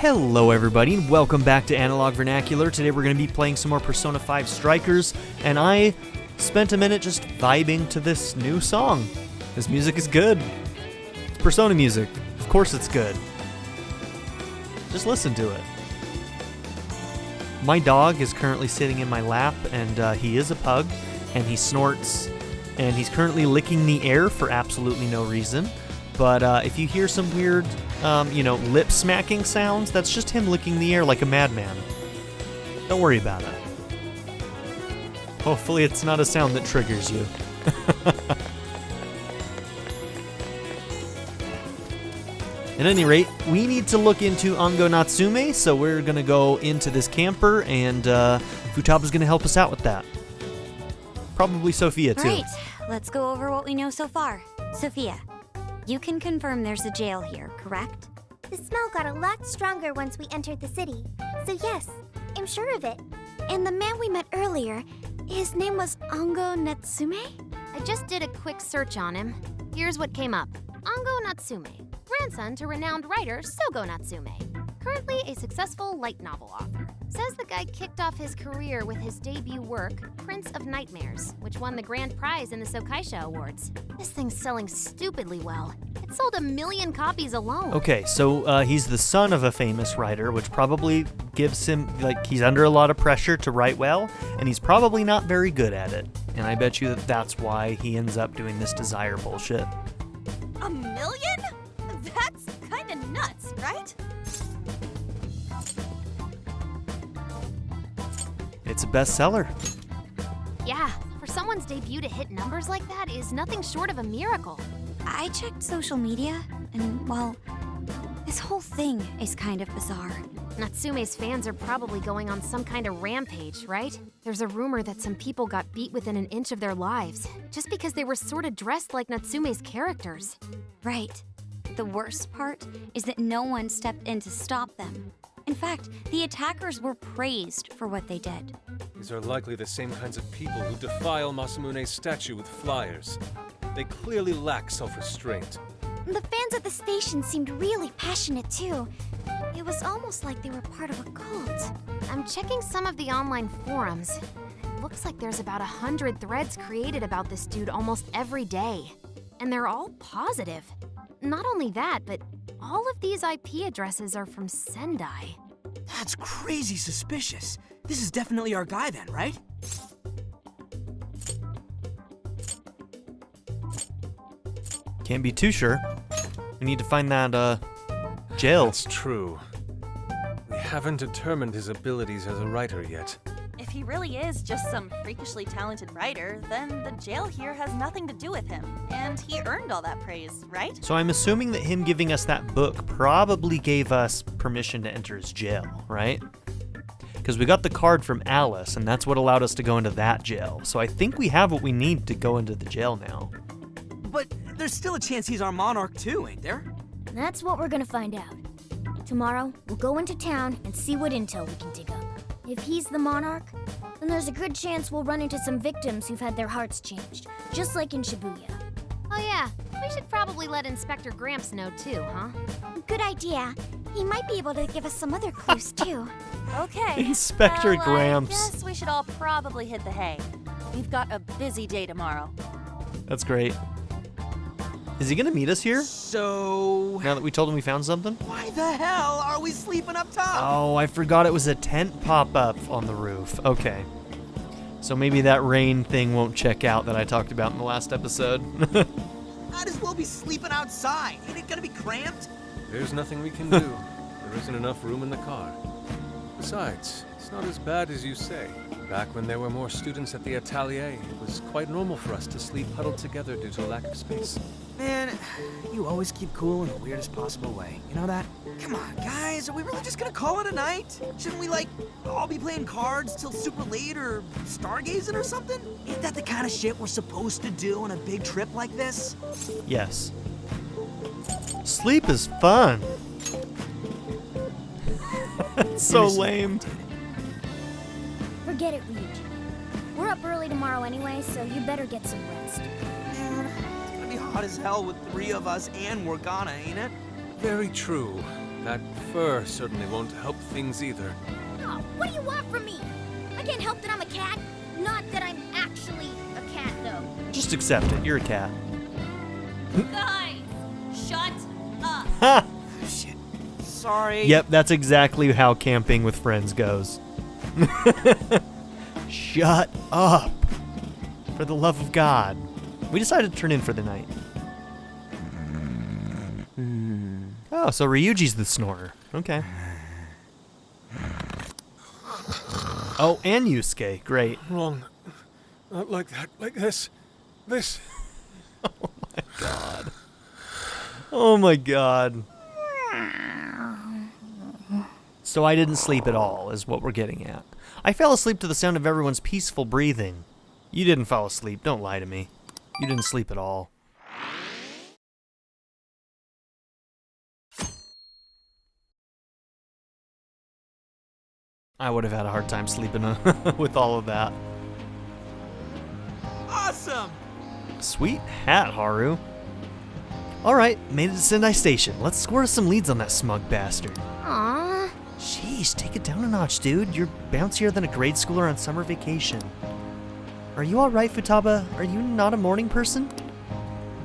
Hello everybody, and welcome back to Analog Vernacular. Today we're going to be playing some more Persona 5 Strikers, and I spent a minute just vibing to this new song. This music is good. It's Persona music. Of course it's good. Just listen to it. My dog is currently sitting in my lap, and he is a pug, and he snorts, and he's currently licking the air for absolutely no reason. But if you hear some weird, lip smacking sounds, that's just him licking the air like a madman. Don't worry about it. Hopefully it's not a sound that triggers you. At any rate, we need to look into Ango Natsume, so we're going to go into this camper, and Futaba's going to help us out with that. Probably Sophia, too. Right, let's go over what we know so far. Sophia, you can confirm there's a jail here, correct? The smell got a lot stronger once we entered the city. So yes, I'm sure of it. And the man we met earlier, his name was Ango Natsume? I just did a quick search on him. Here's what came up. Ango Natsume, grandson to renowned writer Sogo Natsume. Currently a successful light novel author. Says the guy kicked off his career with his debut work, Prince of Nightmares, which won the grand prize in the Sokaisha Awards. This thing's selling stupidly well. It sold 1 million copies alone. Okay, so he's the son of a famous writer, which probably gives him, he's under a lot of pressure to write well, and he's probably not very good at it. And I bet you that's why he ends up doing this desire bullshit. 1 million? That's kinda nuts, right? It's a bestseller. Yeah, for someone's debut to hit numbers like that is nothing short of a miracle. I checked social media, and, well, this whole thing is kind of bizarre. Natsume's fans are probably going on some kind of rampage, right? There's a rumor that some people got beat within an inch of their lives, just because they were sort of dressed like Natsume's characters. Right. The worst part is that no one stepped in to stop them. In fact, the attackers were praised for what they did. These are likely the same kinds of people who defile Masamune's statue with flyers. They clearly lack self-restraint. The fans at the station seemed really passionate too. It was almost like they were part of a cult. I'm checking some of the online forums. It looks like there's about 100 threads created about this dude almost every day. And they're all positive. Not only that, but all of these IP addresses are from Sendai. That's crazy suspicious. This is definitely our guy then, right? Can't be too sure. We need to find that, jail. That's true. We haven't determined his abilities as a writer yet. If he really is just some freakishly talented writer, then the jail here has nothing to do with him. And he earned all that praise, right? So I'm assuming that him giving us that book probably gave us permission to enter his jail, right? Because we got the card from Alice, and that's what allowed us to go into that jail. So I think we have what we need to go into the jail now. But there's still a chance he's our monarch too, ain't there? That's what we're gonna find out. Tomorrow, we'll go into town and see what intel we can dig up. If he's the monarch, then there's a good chance we'll run into some victims who've had their hearts changed, just like in Shibuya. Oh yeah, we should probably let Inspector Gramps know too, huh? Good idea. He might be able to give us some other clues too. Okay. Inspector well, Gramps. I guess we should all probably hit the hay. We've got a busy day tomorrow. That's great. Is he gonna meet us here? So... Now that we told him we found something? why the hell are we sleeping up top? Oh, I forgot it was a tent pop-up on the roof. Okay. So maybe that rain thing won't check out that I talked about in the last episode. Might as well be sleeping outside. Ain't it gonna be cramped? There's nothing we can do. There isn't enough room in the car. Besides, it's not as bad as you say. Back when there were more students at the atelier, it was quite normal for us to sleep huddled together due to lack of space. Man, you always keep cool in the weirdest possible way. You know that? Come on, guys, are we really just gonna call it a night? Shouldn't we, all be playing cards till super late or stargazing or something? Ain't that the kind of shit we're supposed to do on a big trip like this? Yes. Sleep is fun. It's so lame. Forget it, Ryuji. We're up early tomorrow anyway, so you better get some rest. Man, it's gonna be hot as hell with 3 of us and Morgana, ain't it? Very true. That fur certainly won't help things either. Oh, what do you want from me? I can't help that I'm a cat. Not that I'm actually a cat, though. Just accept it. You're a cat. Guys, shut up. Ha! Shit. Sorry. Yep, that's exactly how camping with friends goes. Shut up. For the love of God. We decided to turn in for the night. Oh, so Ryuji's the snorer. Okay. Oh, and Yusuke. Great. Wrong. Not like that. Like this. This. Oh my God. So I didn't sleep at all, is what we're getting at. I fell asleep to the sound of everyone's peaceful breathing. You didn't fall asleep. Don't lie to me. You didn't sleep at all. I would have had a hard time sleeping with all of that. Awesome. Sweet hat, Haru. Alright, made it to Sendai Station. Let's score some leads on that smug bastard. Aww. Sheesh, take it down a notch, dude. You're bouncier than a grade schooler on summer vacation. Are you alright, Futaba? Are you not a morning person?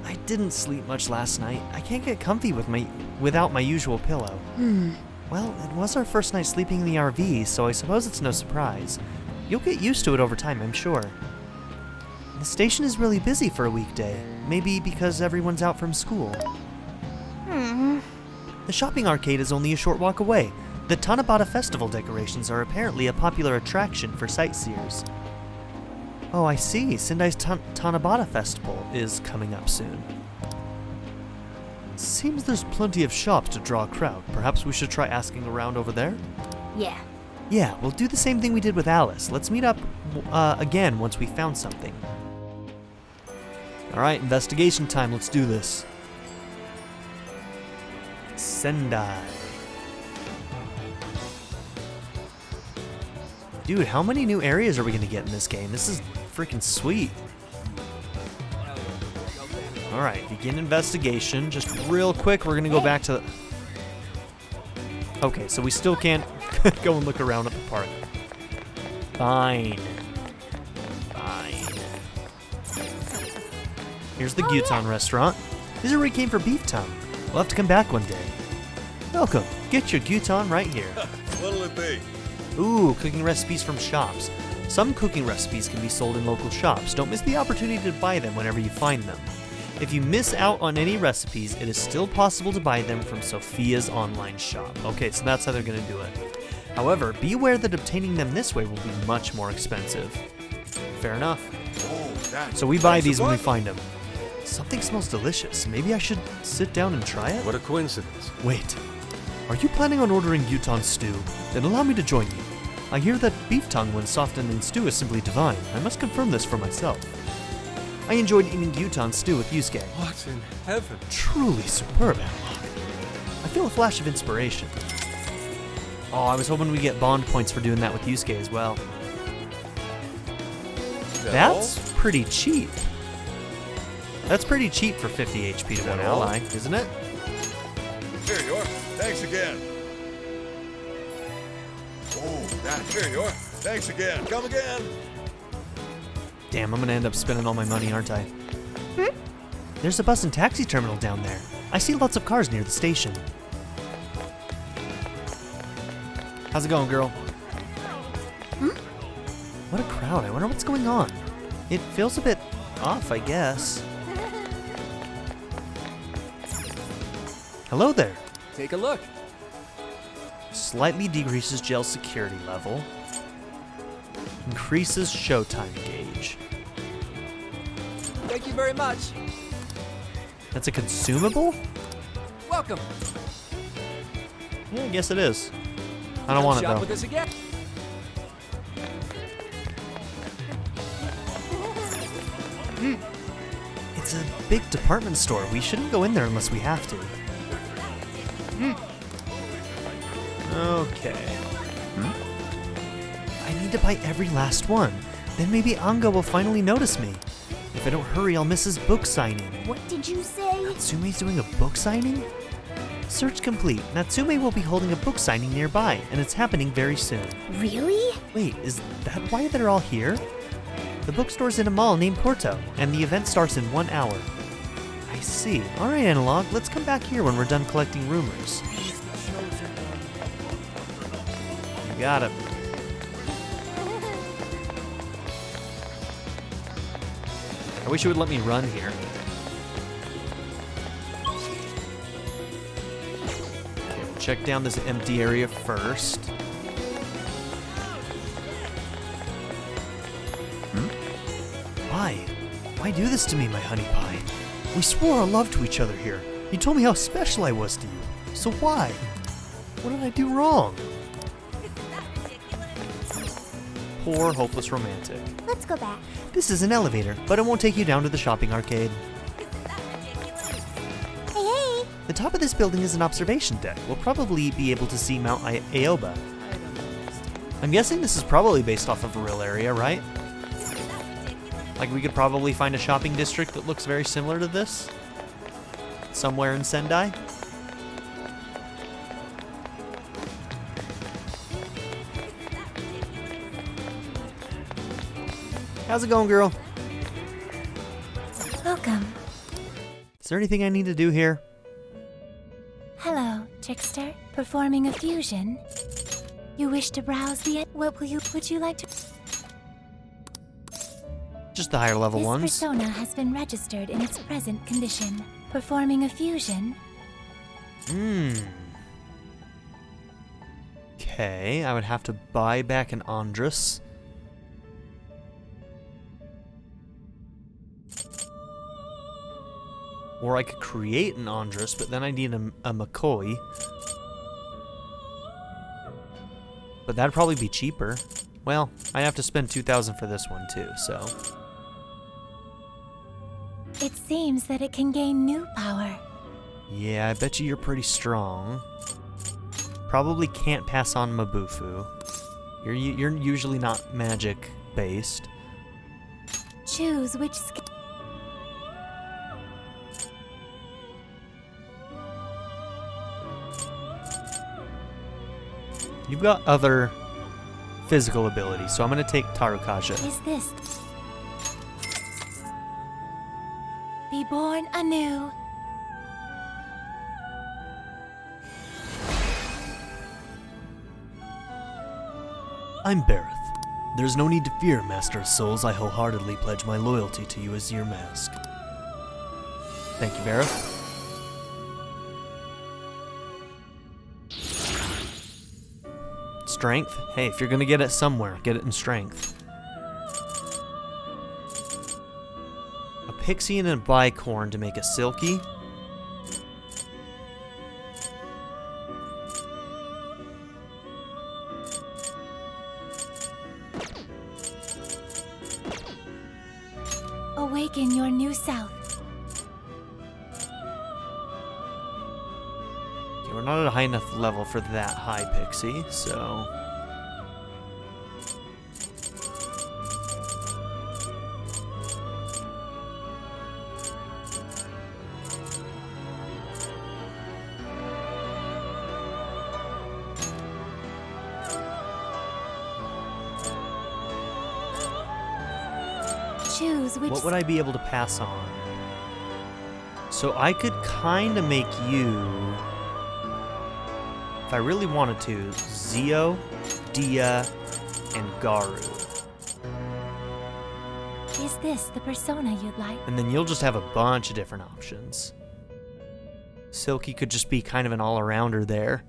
I didn't sleep much last night. I can't get comfy without my usual pillow. Well, it was our first night sleeping in the RV, so I suppose it's no surprise. You'll get used to it over time, I'm sure. The station is really busy for a weekday. Maybe because everyone's out from school. The shopping arcade is only a short walk away. The Tanabata Festival decorations are apparently a popular attraction for sightseers. Oh, I see. Sendai's Tanabata Festival is coming up soon. Seems there's plenty of shops to draw a crowd. Perhaps we should try asking around over there? Yeah. Yeah, we'll do the same thing we did with Alice. Let's meet up again once we found something. Alright, investigation time. Let's do this. Sendai. Dude, how many new areas are we going to get in this game? This is freaking sweet. Alright, begin investigation. Just real quick, we're going to go back to the... Okay, so we still can't go and look around at the park. Fine. Here's the Gyutan restaurant. This is where we came for beef tongue. We'll have to come back one day. Welcome. Get your Gyutan right here. What'll it be? Ooh, cooking recipes from shops. Some cooking recipes can be sold in local shops. Don't miss the opportunity to buy them whenever you find them. If you miss out on any recipes, it is still possible to buy them from Sophia's online shop. Okay, so that's how they're going to do it. However, be aware that obtaining them this way will be much more expensive. Fair enough. So we buy these when we find them. Something smells delicious. Maybe I should sit down and try it? What a coincidence. Wait. Are you planning on ordering Gyutan stew? Then allow me to join you. I hear that beef tongue when softened in stew is simply divine. I must confirm this for myself. I enjoyed eating Gyutan stew with Yusuke. What in heaven? Truly superb, Analog. I feel a flash of inspiration. Oh, I was hoping we'd get bond points for doing that with Yusuke as well. That's pretty cheap. That's pretty cheap for 50 HP to one ally, isn't it? Here you are. Thanks again. Oh, here you are. Thanks again. Come again. Damn, I'm gonna end up spending all my money, aren't I? There's a bus and taxi terminal down there. I see lots of cars near the station. How's it going, girl? What a crowd. I wonder what's going on. It feels a bit off, I guess. Hello there. Take a look. Slightly decreases gel security level. Increases showtime gauge. Thank you very much. That's a consumable? Welcome. Yeah, I guess it is. I don't want it Shop though. with us again. It's a big department store. We shouldn't go in there unless we have to. Okay. I need to buy every last one. Then maybe Ango will finally notice me. If I don't hurry, I'll miss his book signing. What did you say? Natsume's doing a book signing? Search complete. Natsume will be holding a book signing nearby, and it's happening very soon. Really? Wait, is that why they're all here? The bookstore's in a mall named Porto, and the event starts in 1 hour. I see. Alright, Analog, let's come back here when we're done collecting rumors. You got it. I wish it would let me run here. Okay, we'll check down this empty area first. Why? Why do this to me, my honey pie? We swore our love to each other here. You told me how special I was to you. So why? What did I do wrong? Poor, hopeless romantic. Let's go back. This is an elevator, but it won't take you down to the shopping arcade. Hey, hey! The top of this building is an observation deck. We'll probably be able to see Mount Aoba. I'm guessing this is probably based off of a real area, right? Like, we could probably find a shopping district that looks very similar to this. Somewhere in Sendai. How's it going, girl? Welcome. Is there anything I need to do here? Hello, trickster. Performing a fusion. You wish to browse the... Would you like to... Just the higher level This ones. persona has been registered in its present condition. Performing a fusion. Okay, I would have to buy back an Andrus. Or I could create an Andrus, but then I need a McCoy. But that'd probably be cheaper. Well, I have to spend 2,000 for this one too, so... It seems that it can gain new power. Yeah, I bet you're pretty strong. Probably can't pass on Mabufu. You're usually not magic-based. Choose which skill. You've got other physical abilities, so I'm gonna take Tarukaja. Is this? Be born anew. I'm Bareth. There's no need to fear, Master of Souls. I wholeheartedly pledge my loyalty to you as your mask. Thank you, Bareth. Strength? Hey, if you're gonna get it somewhere, get it in strength. A pixie and a bicorn to make a silky. Awaken your new self. Okay, we're not at a high enough level for that high pixie, so... Choose which. What would I be able to pass on? So I could kind of make you, if I really wanted to, Zio, Dia, and Garu. Is this the persona you'd like? And then you'll just have a bunch of different options. Silky could just be kind of an all-arounder there.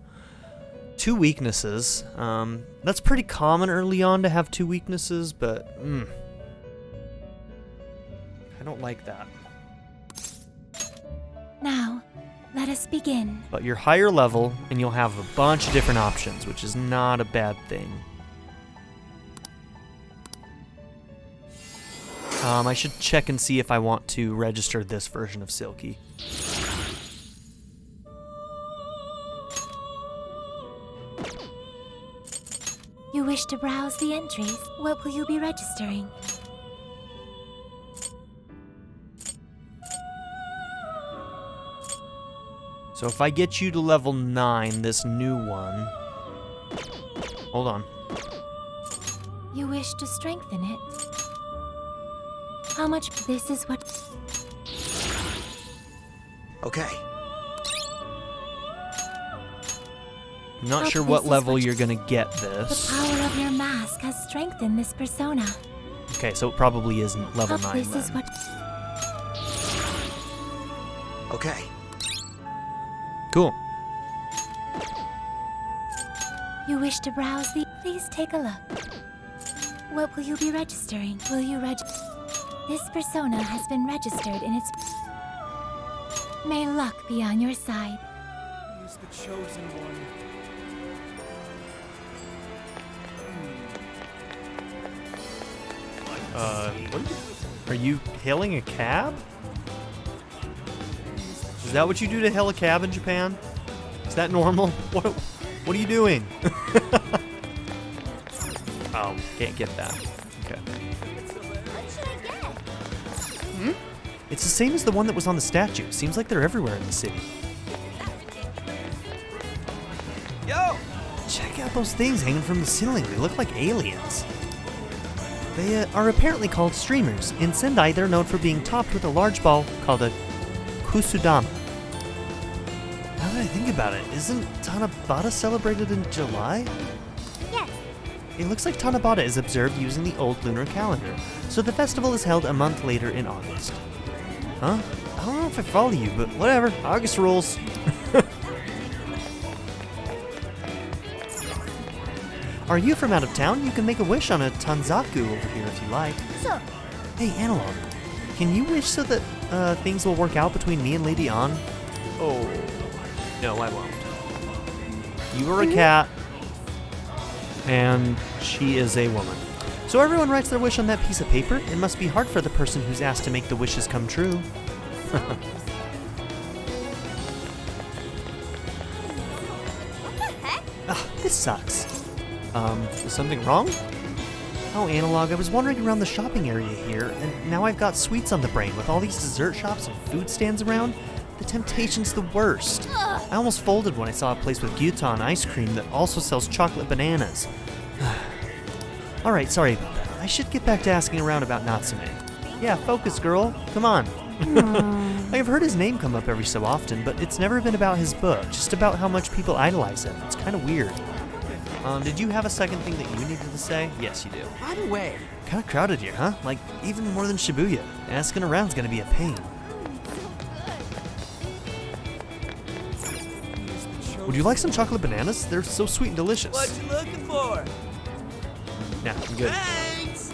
2 weaknesses. That's pretty common early on to have 2 weaknesses, but I don't like that. Now, let us begin. But you're higher level, and you'll have a bunch of different options, which is not a bad thing. I should check and see if I want to register this version of Silky. You wish to browse the entries. What will you be registering? So So if I get you to level 9, this new one... Hold on. You wish to strengthen it? How much? This is what... Okay. Not Oh, sure this what is level what- you're gonna get The this. power of your mask has strengthened this persona. Okay, so it probably isn't level 9 This is then. what... Okay. Cool. You wish to browse the... Please take a look. What will you be registering? Will you This persona has been registered in its... May luck be on your side. He's the chosen one. Are you hailing a cab? Is that what you do to hail a cab in Japan? Is that normal? What are you doing? Oh, can't get that. Okay. What should I get? It's the same as the one that was on the statue. Seems like they're everywhere in the city. Yo! Check out those things hanging from the ceiling. They look like aliens. They are apparently called streamers. In Sendai, they're known for being topped with a large ball called a kusudama. Now that I think about it, isn't Tanabata celebrated in July? Yes. It looks like Tanabata is observed using the old lunar calendar, so the festival is held a month later in August. Huh? I don't know if I follow you, but whatever. August rules. Are you from out of town? You can make a wish on a Tanzaku over here if you like. So, Hey, Analog, can you wish so that things will work out between me and Lady An? Oh, no, I won't. You are a cat, and she is a woman. So everyone writes their wish on that piece of paper. It must be hard for the person who's asked to make the wishes come true. Ah, this sucks. Is something wrong? Oh, Analog, I was wandering around the shopping area here, and now I've got sweets on the brain. With all these dessert shops and food stands around, the temptation's the worst. I almost folded when I saw a place with Gyutan ice cream that also sells chocolate bananas. Alright, sorry about that. I should get back to asking around about Natsume. Yeah, focus, girl. Come on. I've heard his name come up every so often, but it's never been about his book, just about how much people idolize him. It's kind of weird. Did you have a second thing that you needed to say? Yes, you do. By the way, Kind of crowded here, huh? Like, even more than Shibuya. Asking around's gonna be a pain. Would you like some chocolate bananas? They're so sweet and delicious. what you looking for? Nah, I'm good. Thanks!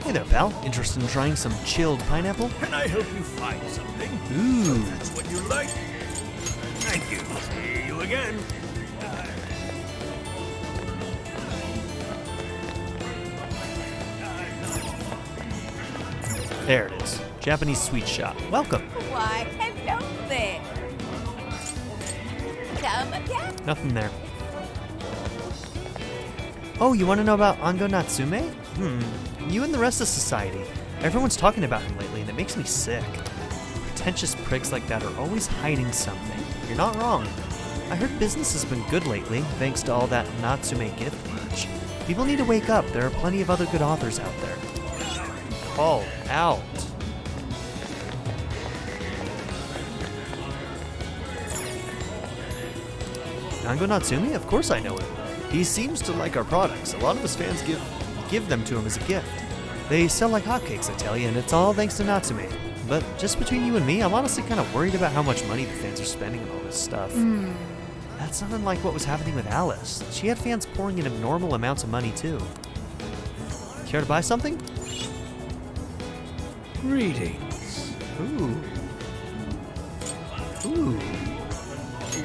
Hey there, pal. Interested in trying some chilled pineapple? Can I help you find something? Ooh. That's what you like. Thank you. See you again. There it is. Japanese sweet shop. Welcome. Why, hello there. Come again? Nothing there. Oh, you want to know about Ango Natsume? You and the rest of society. Everyone's talking about him lately, and it makes me sick. Pretentious pricks like that are always hiding something. You're not wrong. I heard business has been good lately, thanks to all that Natsume gift merch. People need to wake up. There are plenty of other good authors out there. Call out. Ango Natsume? Of course I know him. He seems to like our products. A lot of his fans give them to him as a gift. They sell like hotcakes, I tell you, and it's all thanks to Natsume. But just between you and me, I'm honestly kind of worried about how much money the fans are spending on all this stuff. That's not unlike what was happening with Alice. She had fans pouring in abnormal amounts of money, too. Care to buy something? Greetings. Ooh. Ooh.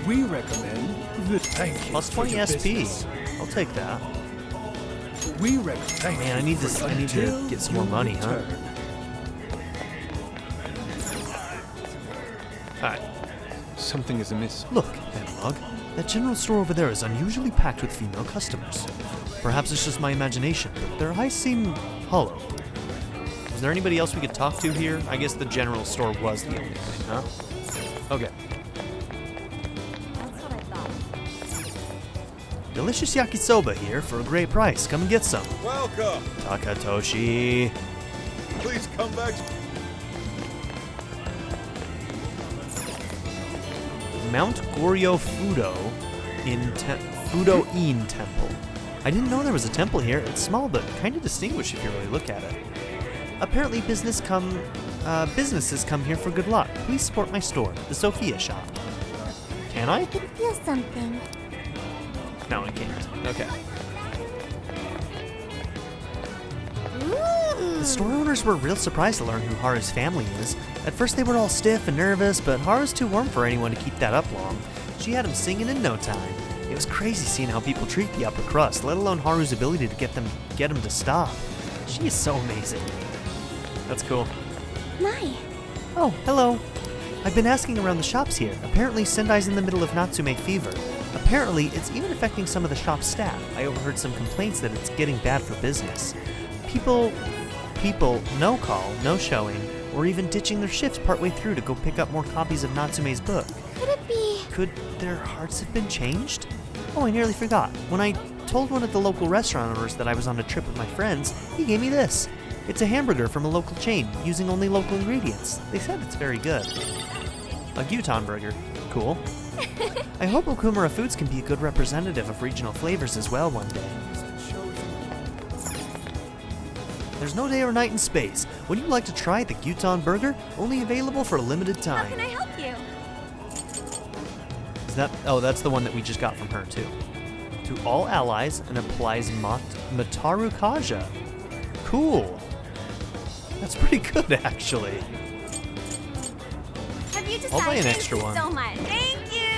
We recommend the thank you Plus for 20 your SP. business. I'll take that. We recommend. Man, I need to get some more money, huh? Alright. Something is amiss. Look, Analog. That general store over there is unusually packed with female customers. Perhaps it's just my imagination, but their eyes seem hollow. Those there anybody else we could talk to here? I guess the general store was the only thing, huh? Okay. That's what I thought. Delicious yakisoba here for a great price. Come and get some. Welcome. Takatoshi. Please come back. Mount Goryo Fudo Fudo-in Temple. I didn't know there was a temple here. It's small, but kind of distinguished if you really look at it. Apparently businesses come here for good luck. Please support my store, the Sophia shop. Can I? I can feel something. No, I can't. Okay. The store owners were real surprised to learn who Haru's family is. At first they were all stiff and nervous, but Haru's too warm for anyone to keep that up long. She had him singing in no time. It was crazy seeing how people treat the upper crust, let alone Haru's ability to get him to stop. She is so amazing. That's cool. My. Oh, hello. I've been asking around the shops here. Apparently Sendai's in the middle of Natsume fever. Apparently it's even affecting some of the shop's staff. I overheard some complaints that it's getting bad for business. People, no call, no showing, or even ditching their shifts partway through to go pick up more copies of Natsume's book. Could it be? Could their hearts have been changed? Oh, I nearly forgot. When I told one of the local restaurant owners that I was on a trip with my friends, he gave me this. It's a hamburger from a local chain, using only local ingredients. They said it's very good. A Gyutan burger. Cool. I hope Okumura Foods can be a good representative of regional flavors as well one day. There's no day or night in space. Would you like to try the Gyutan burger? Only available for a limited time. How can I help you? Is that? Oh, that's the one that we just got from her too. To all allies and applies Mataru Kaja. Cool. That's pretty good, actually. Have you decided? I'll buy an extra one. Thank you so much. Thank you.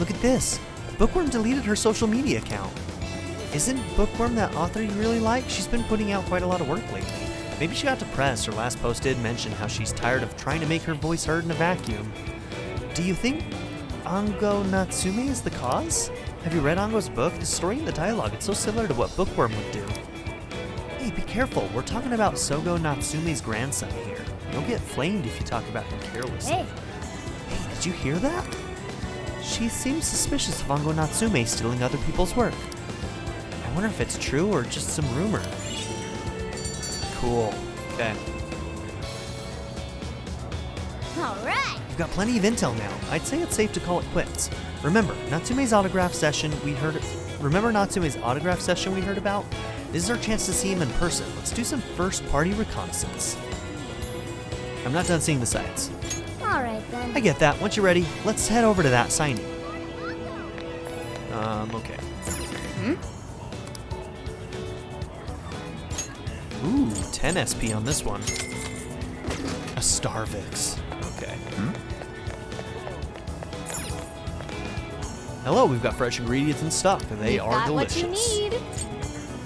Look at this. Bookworm deleted her social media account. Isn't Bookworm that author you really like? She's been putting out quite a lot of work lately. Maybe she got depressed. Her last post did mention how she's tired of trying to make her voice heard in a vacuum. Do you think Ango Natsume is the cause? Have you read Ango's book? The story and the dialogue, it's so similar to what Bookworm would do. Hey, be careful. We're talking about Sogo Natsume's grandson here. You'll get flamed if you talk about him carelessly. Hey. Hey, did you hear that? She seems suspicious of Ango Natsume stealing other people's work. I wonder if it's true or just some rumor. Cool. Okay. All right. We've got plenty of intel now. I'd say it's safe to call it quits. Remember Natsume's autograph session we heard about? This is our chance to see him in person. Let's do some first-party reconnaissance. I'm not done seeing the sights. All right then. I get that. Once you're ready, let's head over to that signing. Okay. Ooh, 10 SP on this one. A Starvix. Okay. Hello, we've got fresh ingredients in stock. They are delicious. What you need.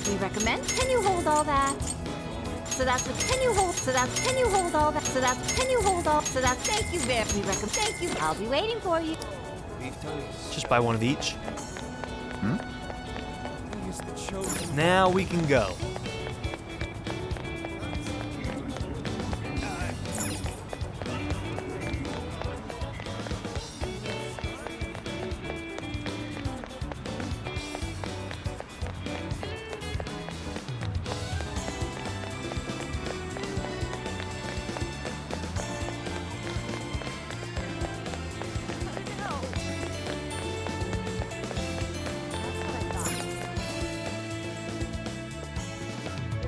We recommend. Can you hold all that? So that's what. Can you hold? So that's. Can you hold all that? So that's. Can you hold all? So that's. Thank you very. We recommend. Thank you. I'll be waiting for you. Just buy one of each. Now we can go.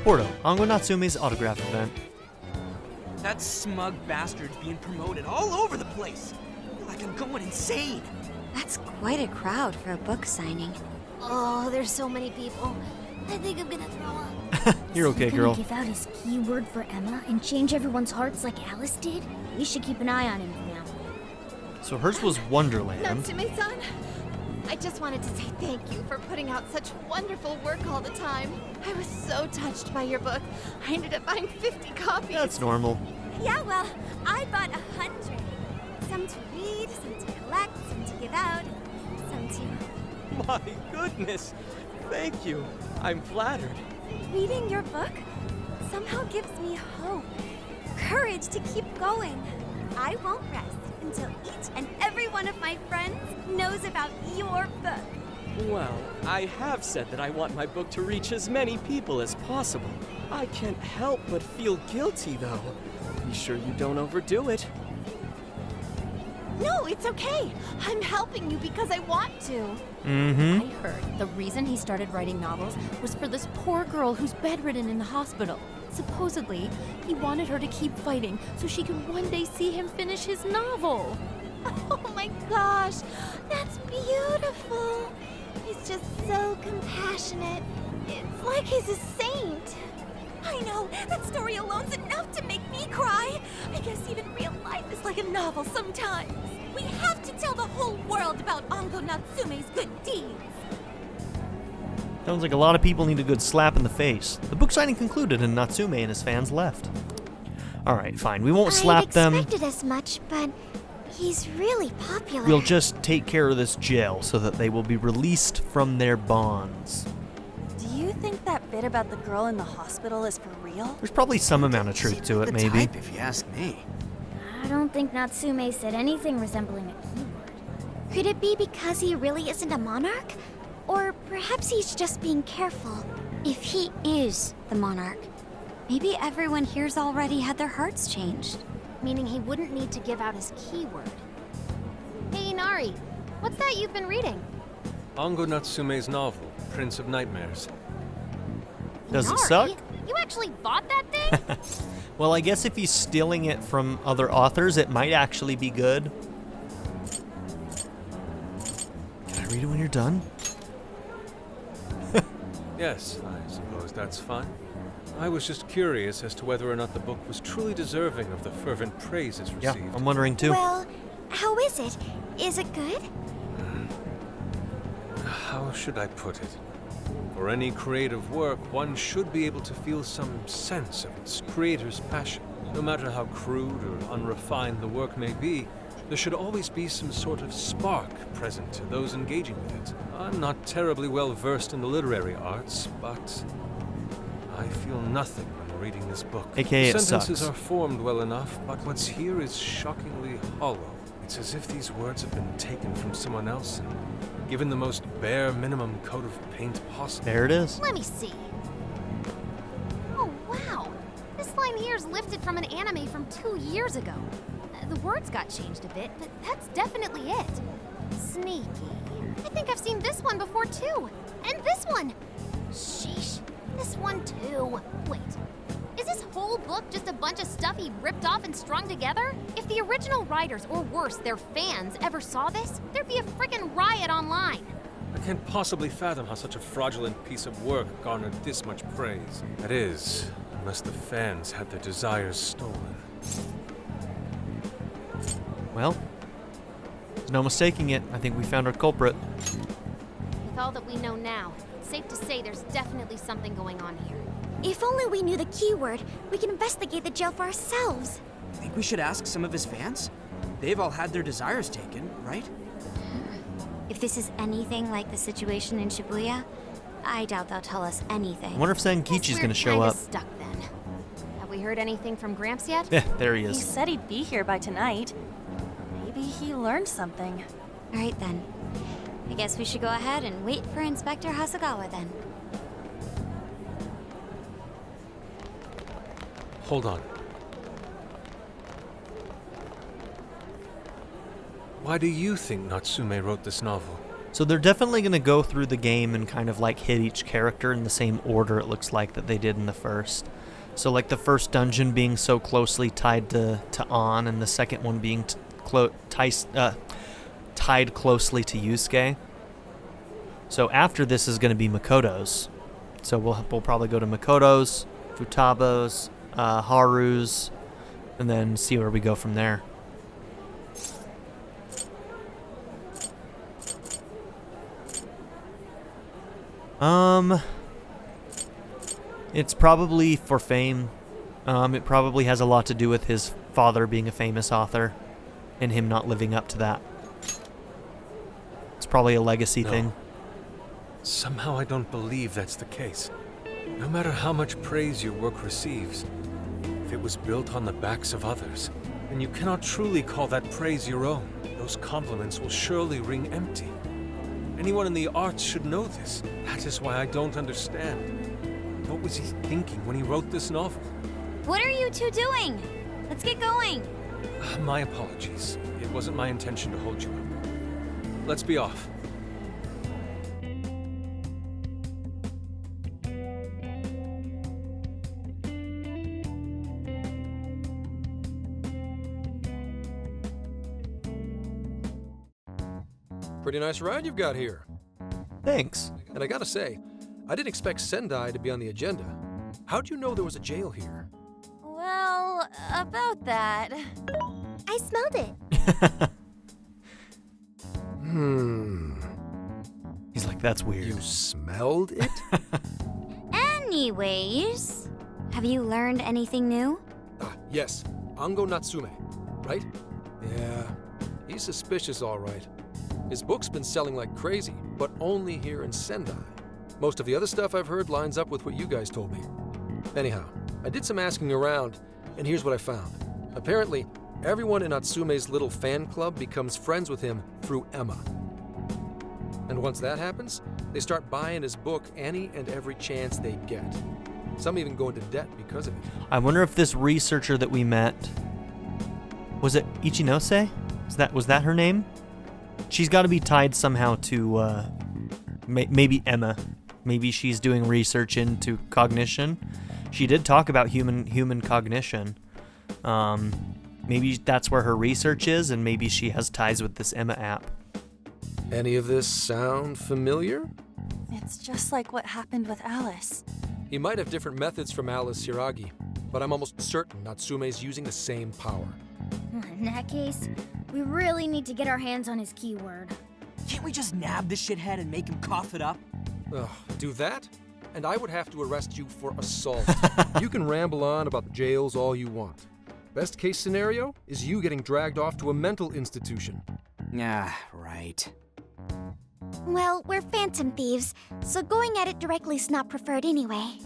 Porto, Ango Natsume's autograph event. That smug bastard's being promoted all over the place. Like I'm going insane. That's quite a crowd for a book signing. Oh, there's so many people. I think I'm gonna throw up. You're okay, girl. Give out his keyword for Emma and change everyone's hearts like Alice did? We should keep an eye on him now. So hers was Wonderland. Natsume-san, I just wanted to say thank you for putting out such wonderful work all the time. I was so touched by your book. I ended up buying 50 copies. That's normal. Yeah, well, I bought 100. Some to read, some to collect, some to give out, some to My goodness. Thank you. I'm flattered. Reading your book somehow gives me hope, courage to keep going. I won't rest until each and every one of my friends knows about your book. Well, I have said that I want my book to reach as many people as possible. I can't help but feel guilty, though. Be sure you don't overdo it. No, it's okay. I'm helping you because I want to. I heard the reason he started writing novels was for this poor girl who's bedridden in the hospital. Supposedly, he wanted her to keep fighting so she could one day see him finish his novel. Oh my gosh, that's beautiful. He's just so compassionate. It's like he's a saint. I know, that story alone's enough to make me cry. I guess even real life is like a novel sometimes. We have to tell the whole world about Ango Natsume's good deeds. Sounds like a lot of people need a good slap in the face. The book signing concluded and Natsume and his fans left. Alright, fine. We won't slap them. I expected as much, but he's really popular. We'll just take care of this jail so that they will be released from their bonds. Do you think that bit about the girl in the hospital is for real? There's probably some amount of truth to it, maybe. Type, if you ask me. I don't think Natsume said anything resembling a keyword. Could it be because he really isn't a monarch? Or perhaps he's just being careful. If he is the monarch, maybe everyone here's already had their hearts changed. Meaning he wouldn't need to give out his keyword. Hey, Inari, what's that you've been reading? Ango Natsume's novel, Prince of Nightmares. Does it Inari? suck? You actually bought that thing? Well, I guess if he's stealing it from other authors, it might actually be good. Can I read it when you're done? Yes, I suppose that's fine. I was just curious as to whether or not the book was truly deserving of the fervent praise it's received. Yeah, I'm wondering too. Well, how is it? Is it good? How should I put it? For any creative work, one should be able to feel some sense of its creator's passion. No matter how crude or unrefined the work may be, there should always be some sort of spark present to those engaging with it. I'm not terribly well versed in the literary arts, but I feel nothing when reading this book. AKA the it sentences sucks. are formed well enough, but what's here is shockingly hollow. It's as if these words have been taken from someone else and given the most bare minimum coat of paint possible. There it is. Let me see. Oh, wow. This line here is lifted from an anime from 2 years ago. The words got changed a bit, but that's definitely it. Sneaky. I think I've seen this one before, too. And this one. Sheesh. This one, too. Wait. Is this whole book just a bunch of stuff he ripped off and strung together? If the original writers, or worse, their fans, ever saw this, there'd be a frickin' riot online. I can't possibly fathom how such a fraudulent piece of work garnered this much praise. That is, unless the fans had their desires stolen. Well, there's no mistaking it. I think we found our culprit. With all that we know now, it's safe to say there's definitely something going on here. If only we knew the keyword, we can investigate the jail for ourselves. Think we should ask some of his fans? They've all had their desires taken, right? If this is anything like the situation in Shibuya, I doubt they'll tell us anything. I wonder if Sankichi's gonna show We're up. kinda stuck then. Have we heard anything from Gramps yet? Yeah, there he He is. said he'd be here by tonight. Maybe he learned something. All right then. I guess we should go ahead and wait for Inspector Hasagawa then. Hold on. Why do you think Natsume wrote this novel? So they're definitely going to go through the game and kind of like hit each character in the same order, it looks like, that they did in the first. So like the first dungeon being so closely tied to An, and the second one being tied closely to Yusuke. So after this is going to be Makoto's. So we'll probably go to Makoto's, Futaba's, Haru's, and then see where we go from there. It's probably for fame. It probably has a lot to do with his father being a famous author and him not living up to that. It's probably a legacy thing. Somehow I don't believe that's the case. No matter how much praise your work receives, if it was built on the backs of others, then you cannot truly call that praise your own. Those compliments will surely ring empty. Anyone in the arts should know this. That is why I don't understand. What was he thinking when he wrote this novel? What are you two doing? Let's get going. My apologies. It wasn't my intention to hold you up. Let's be off. Pretty nice ride you've got here. Thanks. And I gotta say, I didn't expect Sendai to be on the agenda. How'd you know there was a jail here? Well, about that. I smelled it. He's like, that's weird. You smelled it? Anyways, have you learned anything new? Yes. Ango Natsume, right? Yeah, he's suspicious all right. His book's been selling like crazy, but only here in Sendai. Most of the other stuff I've heard lines up with what you guys told me. Anyhow, I did some asking around, and here's what I found. Apparently, everyone in Natsume's little fan club becomes friends with him through Emma. And once that happens, they start buying his book any and every chance they get. Some even go into debt because of it. I wonder if this researcher that we met, was it Ichinose? Was that her name? She's got to be tied somehow to maybe Emma. Maybe she's doing research into cognition. She did talk about human cognition. Maybe that's where her research is, and maybe she has ties with this Emma app. Any of this sound familiar? It's just like what happened with Alice. He might have different methods from Alice Hiragi, but I'm almost certain Natsume's using the same power. In that case, we really need to get our hands on his keyword. Can't we just nab this shithead and make him cough it up? Do that? And I would have to arrest you for assault. You can ramble on about the jails all you want. Best case scenario is you getting dragged off to a mental institution. Right. Well, we're Phantom Thieves, so going at it directly's not preferred anyway.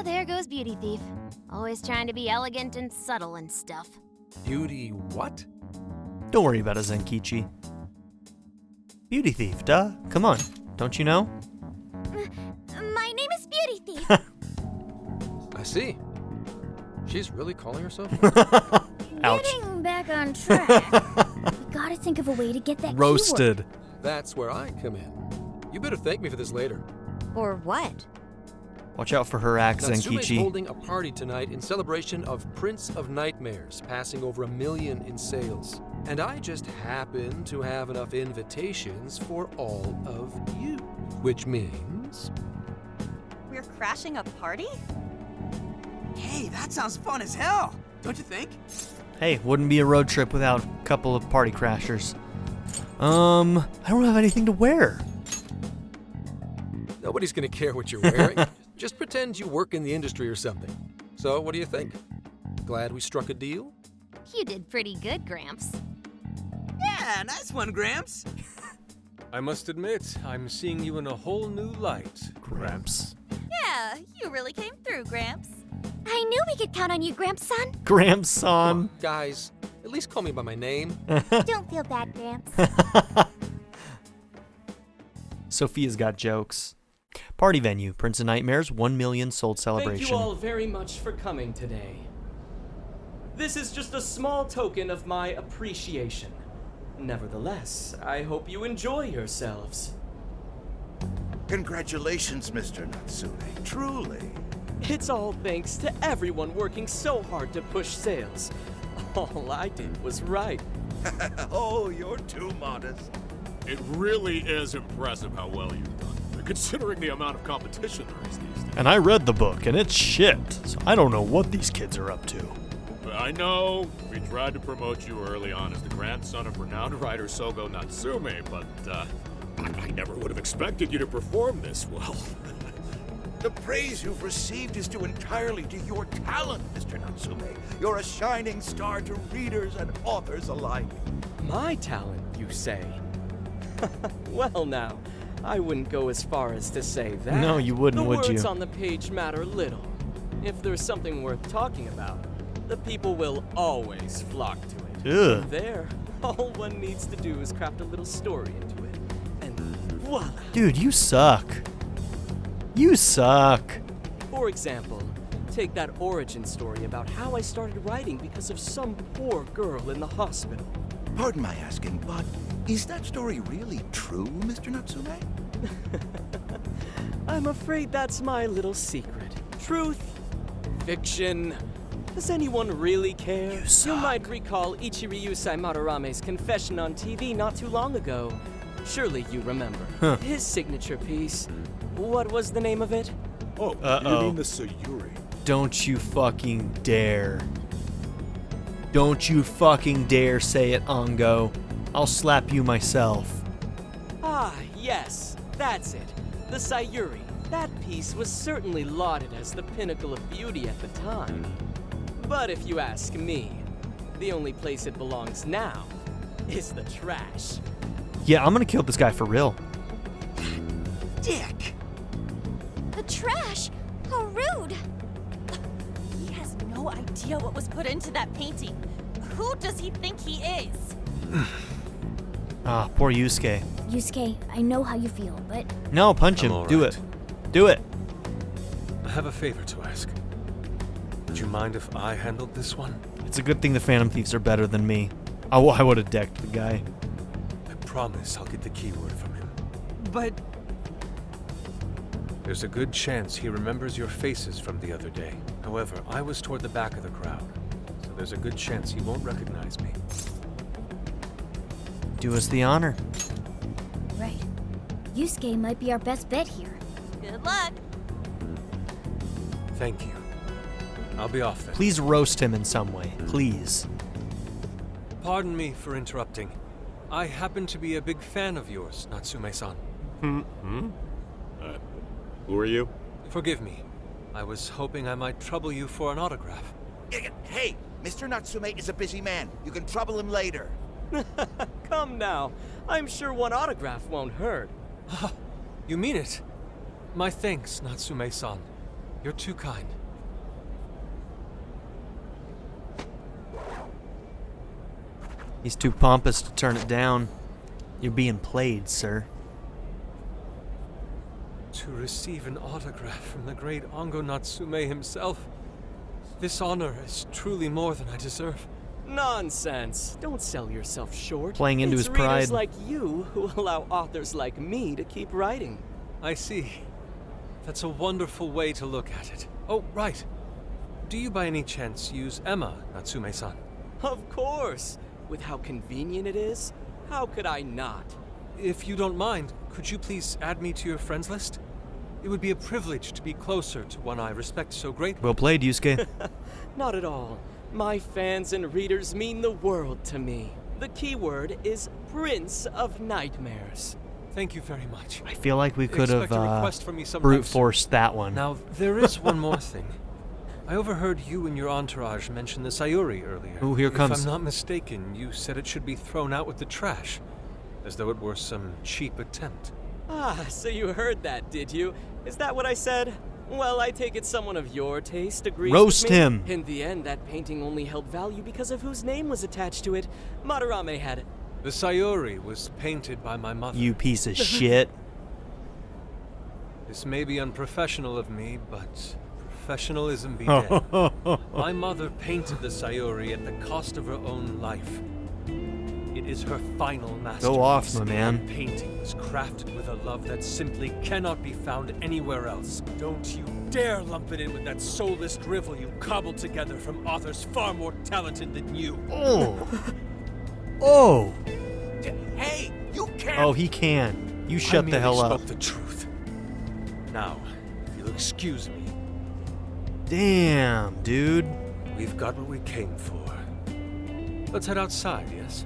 There goes Beauty Thief. Always trying to be elegant and subtle and stuff. Beauty what? Don't worry about it, Zenkichi. Beauty Thief, duh. Come on. Don't you know? My name is Beauty Thief. I see. She's really calling herself? Ouch. Getting back on track. We gotta think of a way to get that Roasted. keyword. That's where I come in. You better thank me for this later. Or what? Watch out for her axe, Natsume's Zenkichi. holding a party tonight in celebration of Prince of Nightmares passing over 1 million in sales. And I just happen to have enough invitations for all of you. Which means... We're crashing a party? Hey, that sounds fun as hell, don't you think? Hey, wouldn't be a road trip without a couple of party crashers. I don't have anything to wear. Nobody's gonna care what you're wearing. Just pretend you work in the industry or something. So, what do you think? Glad we struck a deal? You did pretty good, Gramps. Yeah, nice one, Gramps. I must admit, I'm seeing you in a whole new light. Gramps. Yeah, you really came through, Gramps. I knew we could count on you, Gramps-son. Gramps-son. Guys, at least call me by my name. Don't feel bad, Gramps. Sophia's got jokes. Party venue, Prince of Nightmares, 1 million sold celebration. Thank you all very much for coming today. This is just a small token of my appreciation. Nevertheless, I hope you enjoy yourselves. Congratulations, Mr. Natsume. Truly. It's all thanks to everyone working so hard to push sales. All I did was write. Oh, you're too modest. It really is impressive how well you've done, considering the amount of competition there is these days. And I read the book, and it's shit, so I don't know what these kids are up to. I know, we tried to promote you early on as the grandson of renowned writer Sogo Natsume, but I never would have expected you to perform this well. The praise you've received is due entirely to your talent, Mr. Natsume. You're a shining star to readers and authors alike. My talent, you say? Well now, I wouldn't go as far as to say that. No, you wouldn't, would you? The words on the page matter little. If there's something worth talking about, the people will always flock to it. Ugh. From there, all one needs to do is craft a little story into it, and voila! Dude, you suck. You suck. For example, take that origin story about how I started writing because of some poor girl in the hospital. Pardon my asking, but is that story really true, Mr. Natsume? I'm afraid that's my little secret. Truth, fiction. Does anyone really care? You might recall Ichiryusai Madarame's confession on TV not too long ago. Surely you remember. Huh. His signature piece. What was the name of it? Oh, Uh-oh. you mean the Sayuri? Don't you fucking dare. Don't you fucking dare say it, Ango. I'll slap you myself. Ah, yes, that's it. The Sayuri. That piece was certainly lauded as the pinnacle of beauty at the time. But if you ask me, the only place it belongs now is the trash. Yeah, I'm gonna kill this guy for real. Dick! The trash? How rude! He has no idea what was put into that painting. Who does he think he is? Ah, poor Yusuke. Yusuke, I know how you feel, but No, punch him. I'm all Do right. it. Do it. I have a favor to ask. Would you mind if I handled this one? It's a good thing the Phantom Thieves are better than me. I would have decked the guy. I promise I'll get the keyword from him. But There's a good chance he remembers your faces from the other day. However, I was toward the back of the crowd, so there's a good chance he won't recognize me. Do us the honor. right. Yusuke might be our best bet here. Good luck. Thank you. I'll be off then. Please roast him in some way. Please. Pardon me for interrupting. I happen to be a big fan of yours, Natsume-san. Who are you? Forgive me. I was hoping I might trouble you for an autograph. Hey, Mr. Natsume is a busy man. You can trouble him later. Come now. I'm sure one autograph won't hurt. You mean it? My thanks, Natsume-san. You're too kind. He's too pompous to turn it down. You're being played, sir. To receive an autograph from the great Ango Natsume himself. This honor is truly more than I deserve. Nonsense. Don't sell yourself short. Playing into it's his pride. readers like you who allow authors like me to keep writing. I see. That's a wonderful way to look at it. Oh, right. Do you by any chance use Emma, Natsume-san? Of course. With how convenient it is, how could I not? If you don't mind, could you please add me to your friends list? It would be a privilege to be closer to one I respect so greatly. Well played, Yusuke. Not at all. My fans and readers mean the world to me. The keyword is Prince of Nightmares. Thank you very much. I feel like we could have Expect a request from me sometime brute soon. forced that one. Now, there is one more thing. I overheard you and your entourage mention the Sayuri earlier. Ooh, here comes. If I'm not mistaken, you said it should be thrown out with the trash, as though it were some cheap attempt. Ah, so you heard that, did you? Is that what I said? Well, I take it someone of your taste agrees Roast with me. him. In the end, that painting only held value because of whose name was attached to it. Madarame had it. The Sayuri was painted by my mother. You piece of shit. This may be unprofessional of me, but professionalism be dead. My mother painted the Sayuri at the cost of her own life. It is her final masterpiece. Go off, my man. That painting was crafted with a love that simply cannot be found anywhere else. Don't you dare lump it in with that soulless drivel you cobbled together from authors far more talented than you. Oh. Oh. Hey, you can't. Oh, he can. You shut the hell I up. spoke the truth. Now, if you'll excuse me. Damn, dude. We've got what we came for. Let's head outside, yes?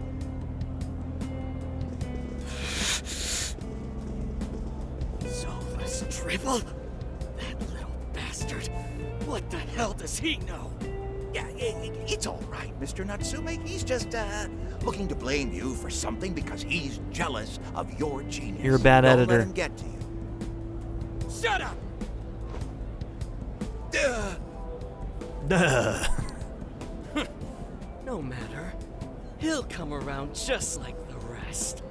Soulless drivel? That little bastard. What the hell does he know? Yeah, it's all right, Mr. Natsume. He's just, looking to blame you for something because he's jealous of your genius. You're a bad Don't editor. let him get to you. Shut up! Duh. No matter. He'll come around just like the rest.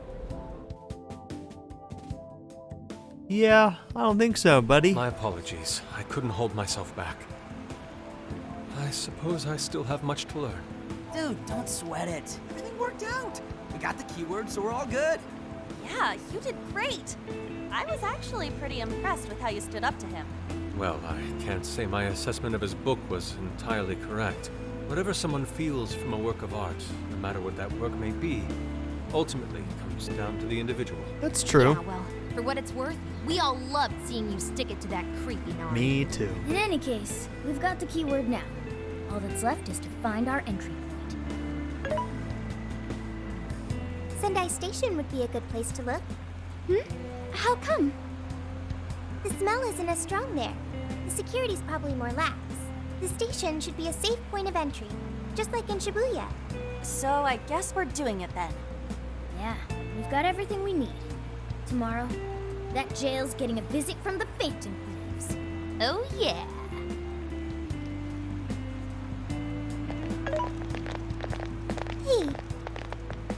Yeah, I don't think so, buddy. My apologies. I couldn't hold myself back. I suppose I still have much to learn. Dude, don't sweat it. Everything worked out. We got the keywords, so we're all good. Yeah, you did great. I was actually pretty impressed with how you stood up to him. Well, I can't say my assessment of his book was entirely correct. Whatever someone feels from a work of art, no matter what that work may be, ultimately comes down to the individual. That's true. Yeah, well, for what it's worth, we all loved seeing you stick it to that creepy Nari. Me too. In any case, we've got the keyword now. All that's left is to find our entry point. Sendai Station would be a good place to look. How come? The smell isn't as strong there. The security's probably more lax. The station should be a safe point of entry, just like in Shibuya. So I guess we're doing it then. Yeah, we've got everything we need. Tomorrow, that jail's getting a visit from the Phantom Thieves. Oh yeah. Hey,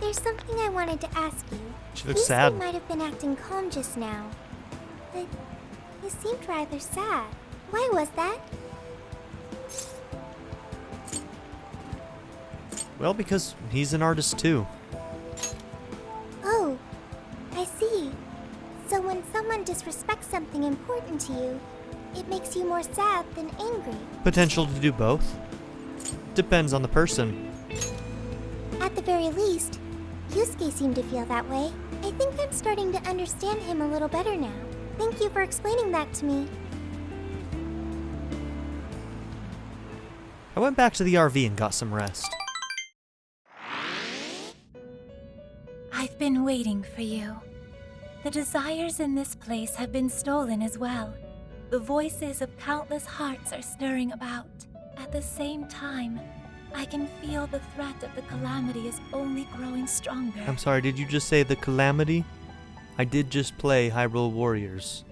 there's something I wanted to ask you. She looks You sad. might have been acting calm just now, but you seemed rather sad. Why was that? Well, because he's an artist too. Oh, I see. So when someone disrespects something important to you, it makes you more sad than angry. Potential to do both. Depends on the person. At the very least, Yusuke seemed to feel that way. I think I'm starting to understand him a little better now. Thank you for explaining that to me. I went back to the RV and got some rest. I've been waiting for you. The desires in this place have been stolen as well. The voices of countless hearts are stirring about. At the same time, I can feel the threat of the calamity is only growing stronger. I'm sorry, did you just say the calamity? I did just play Hyrule Warriors.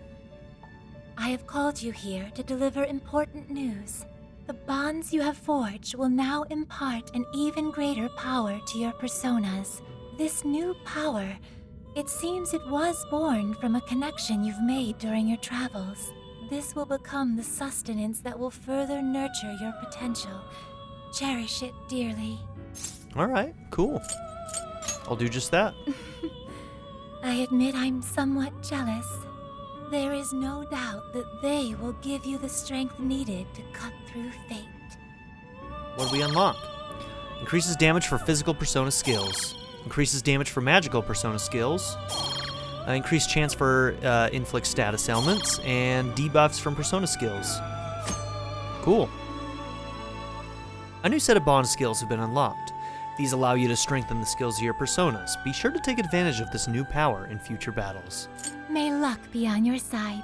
I have called you here to deliver important news. The bonds you have forged will now impart an even greater power to your personas. This new power, it seems it was born from a connection you've made during your travels. This will become the sustenance that will further nurture your potential. Cherish it dearly. Alright, cool. I'll do just that. I admit I'm somewhat jealous. There is no doubt that they will give you the strength needed to cut through fate. What do we unlock? Increases damage for physical persona skills. Increases damage for magical persona skills. Increased chance for inflict status ailments. And debuffs from persona skills. Cool. A new set of bond skills have been unlocked. These allow you to strengthen the skills of your personas. Be sure to take advantage of this new power in future battles. May luck be on your side.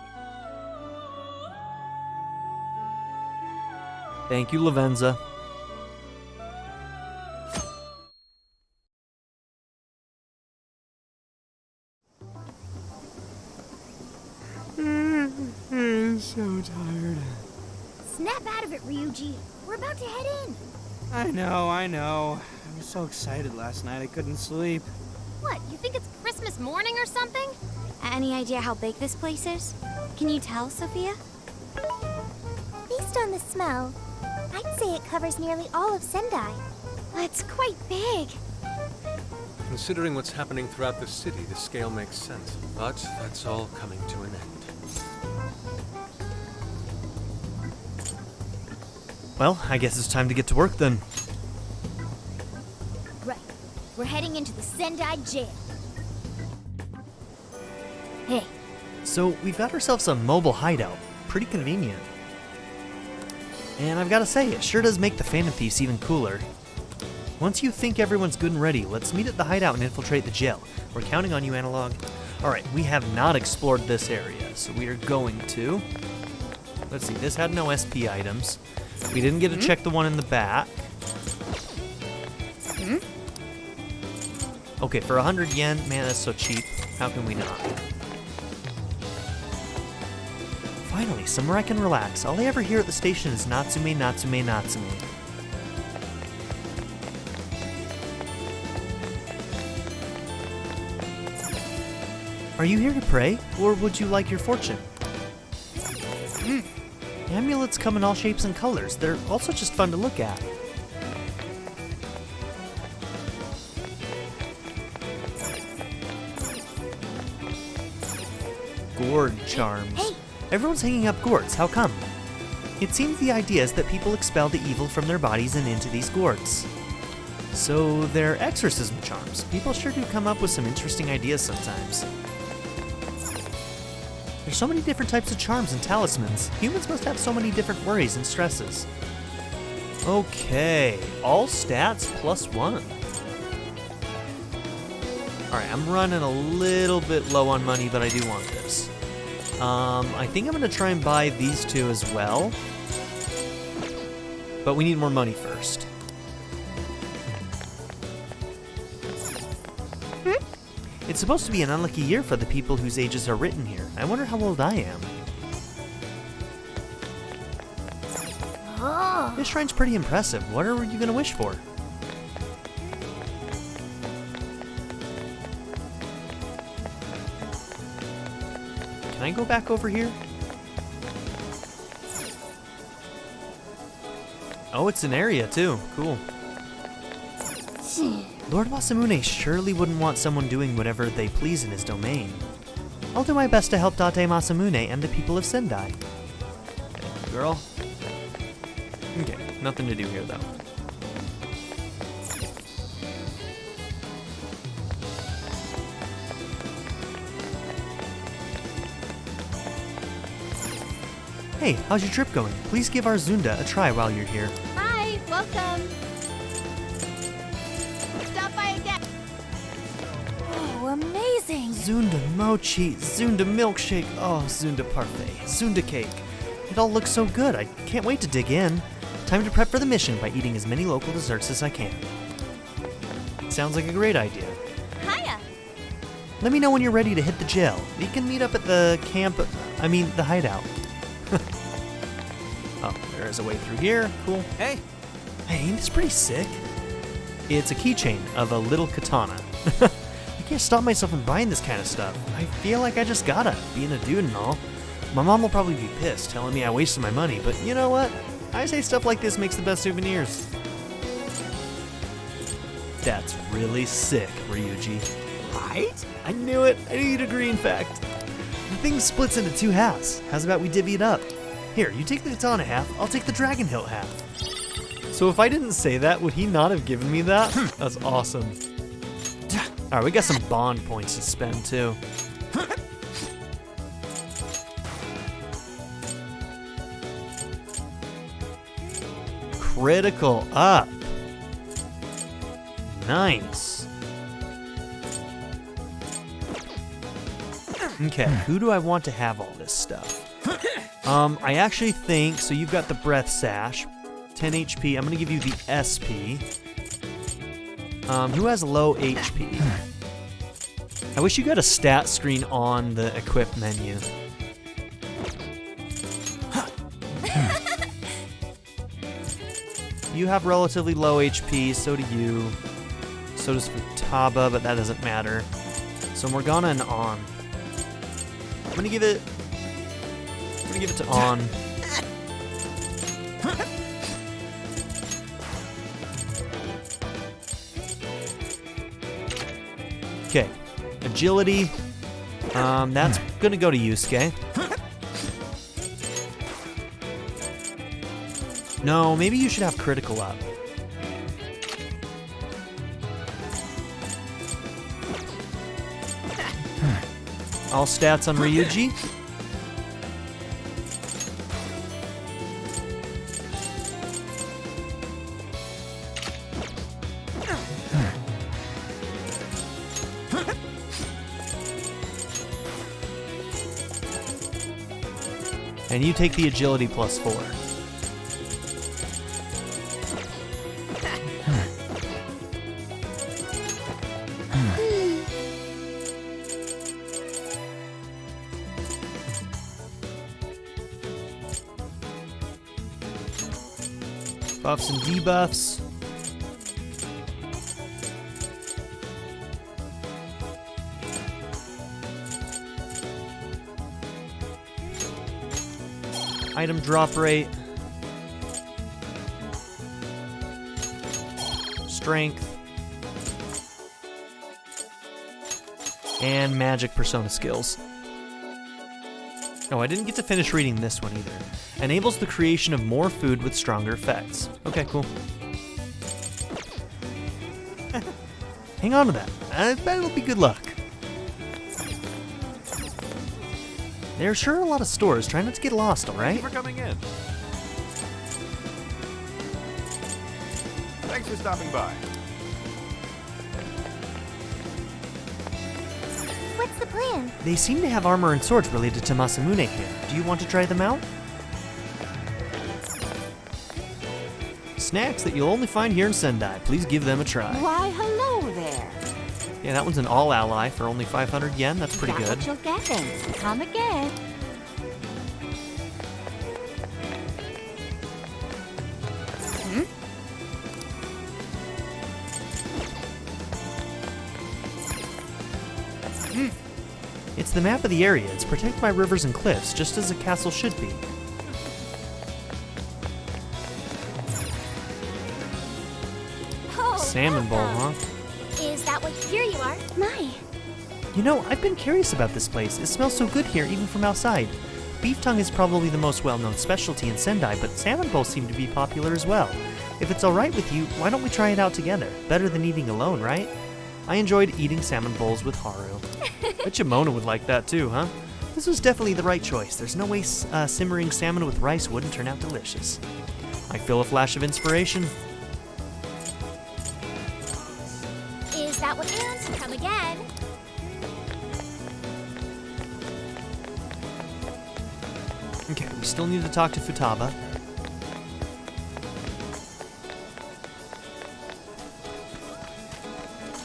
Thank you, Lavenza. So tired. Snap out of it, Ryuji. We're about to head in. I know. I was so excited last night I couldn't sleep. What, you think it's Christmas morning or something? Any idea how big this place is? Can you tell, Sophia? Based on the smell, I'd say it covers nearly all of Sendai. It's quite big. Considering what's happening throughout the city, the scale makes sense. But that's all coming to an end. Well, I guess it's time to get to work then. Right. We're heading into the Sendai jail. Hey. So, we've got ourselves a mobile hideout. Pretty convenient. And I've gotta say, it sure does make the Phantom Thieves even cooler. Once you think everyone's good and ready, let's meet at the hideout and infiltrate the jail. We're counting on you, Analog. Alright, we have not explored this area, so we are going to... Let's see, this had no SP items. We didn't get to check the one in the back. Okay, for 100 yen, man, that's so cheap. How can we not? Finally, somewhere I can relax. All I ever hear at the station is Natsume, Natsume, Natsume. Are you here to pray, or would you like your fortune? Amulets come in all shapes and colors. They're also just fun to look at. Gourd charms. Hey! Everyone's hanging up gourds. How come? It seems the idea is that people expel the evil from their bodies and into these gourds. So they're exorcism charms. People sure do come up with some interesting ideas sometimes. There's so many different types of charms and talismans. Humans must have so many different worries and stresses. Okay, all stats +1. Alright, I'm running a little bit low on money, but I do want this. I think I'm going to try and buy these two as well. But we need more money first. It's supposed to be an unlucky year for the people whose ages are written here. I wonder how old I am. Oh. This shrine's pretty impressive. What are you going to wish for? Can I go back over here? Oh, it's an area too. Cool. Lord Masamune surely wouldn't want someone doing whatever they please in his domain. I'll do my best to help Date Masamune and the people of Sendai. Thank you, girl. Okay, nothing to do here though. Hey, how's your trip going? Please give our Zunda a try while you're here. Hi, welcome. Stop by again. Oh, amazing! Zunda mochi, Zunda milkshake, oh, Zunda parfait, Zunda cake. It all looks so good, I can't wait to dig in. Time to prep for the mission by eating as many local desserts as I can. Sounds like a great idea. Hiya. Let me know when you're ready to hit the jail. We can meet up at the the hideout. Oh, there is a way through here. Cool. Hey. Hey, ain't this pretty sick? It's a keychain of a little katana. I can't stop myself from buying this kind of stuff. I feel like I just gotta, being a dude and all. My mom will probably be pissed, telling me I wasted my money, but you know what? I say stuff like this makes the best souvenirs. That's really sick, Ryuji. Right? I knew it. I knew you'd agree, in fact. The thing splits into 2 halves. How's about we divvy it up? Here, you take the katana half, I'll take the dragon hilt half. So if I didn't say that, would he not have given me that? That's awesome. Alright, we got some bond points to spend too. Critical up. Nice. Okay, who do I want to have all this stuff? I actually think, so you've got the breath sash, 10 HP, I'm gonna give you the SP. Who has low HP? I wish you got a stat screen on the equip menu. You have relatively low HP, so do you. So does Futaba, but that doesn't matter. So Morgana and On. I'm gonna give it to On. Okay, agility. That's gonna go to Yusuke. No, maybe you should have critical up. All stats on Ryuji. And you take the agility +4. Buffs and debuffs. Item drop rate. Strength. And magic persona skills. Oh, I didn't get to finish reading this one either. Enables the creation of more food with stronger effects. Okay, cool. Hang on to that. I bet it'll be good luck. There are sure a lot of stores. Try not to get lost, alright? Thank you for coming in. Thanks for stopping by. What's the plan? They seem to have armor and swords related to Masamune here. Do you want to try them out? Snacks that you'll only find here in Sendai. Please give them a try. Why, hello there. Yeah, that one's an all-ally for only 500 yen. That's pretty good. That's what you're getting. Come again. It's the map of the area. It's protected by rivers and cliffs, just as a castle should be. Oh, Salmon bowl, huh? Is that what? Here you are. My. You know, I've been curious about this place. It smells so good here, even from outside. Beef tongue is probably the most well-known specialty in Sendai, but salmon bowls seem to be popular as well. If it's alright with you, why don't we try it out together? Better than eating alone, right? I enjoyed eating salmon bowls with Haru. Bet you Mona would like that too, huh? This was definitely the right choice. There's no way simmering salmon with rice wouldn't turn out delicious. I feel a flash of inspiration. Is that what? And come again. Okay, we still need to talk to Futaba.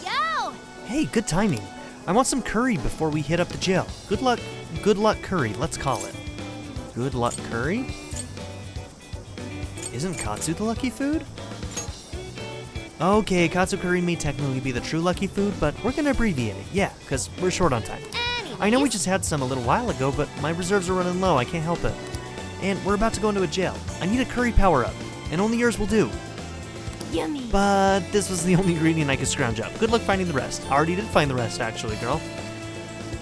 Yo! Hey, good timing. I want some curry before we hit up the jail. Good luck curry, let's call it. Good luck curry? Isn't katsu the lucky food? Okay, katsu curry may technically be the true lucky food, but we're gonna abbreviate it, yeah, because we're short on time. I know we just had some a little while ago, but my reserves are running low, I can't help it. And we're about to go into a jail. I need a curry power-up, and only yours will do. Yummy. But this was the only ingredient I could scrounge up. Good luck finding the rest. I already did find the rest, actually, girl.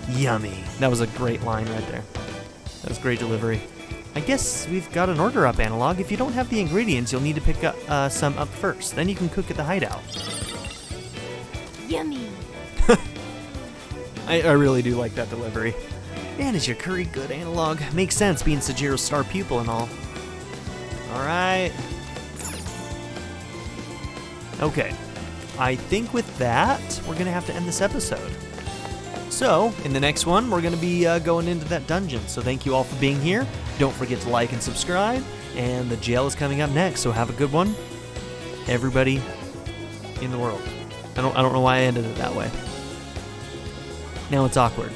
Yummy. That was a great line right there. That was great delivery. I guess we've got an order up, Analog. If you don't have the ingredients, you'll need to pick up some up first. Then you can cook at the hideout. Yummy. I really do like that delivery. Man, is your curry good, Analog? Makes sense, being Sajiro's star pupil and all. Alright. Okay. I think with that, we're going to have to end this episode. So, in the next one, we're going to be going into that dungeon. So thank you all for being here. Don't forget to like and subscribe. And the jail is coming up next, so have a good one. Everybody in the world. I don't know why I ended it that way. Now it's awkward.